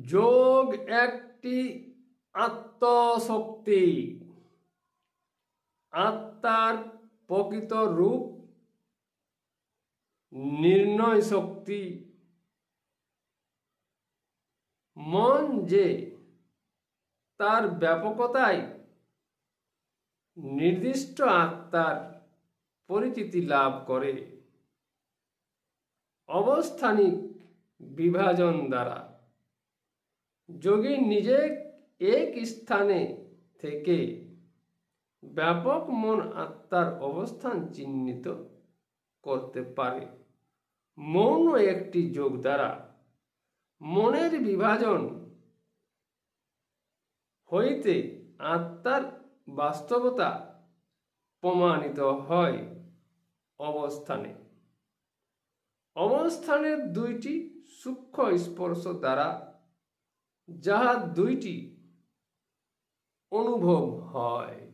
যোগ একটি আত্মশক্তি, আত্মার প্রকৃত রূপ নির্ণয় শক্তি। মন যে তার ব্যাপকতায় নির্দিষ্ট আত্মার পরিচিতি লাভ করে অবস্থানিক বিভাজন দ্বারা। যোগী নিজে এক স্থানে থেকে ব্যাপক মন আত্মার অবস্থান চিহ্নিত করতে পারে। মৌন একটি যোগ দ্বারা মনের বিভাজন হইতে আত্মার বাস্তবতা প্রমাণিত হয়। অবস্থানের দুইটি সূক্ষ্ম স্পর্শ দ্বারা যাহা দুইটি অনুভব হয়।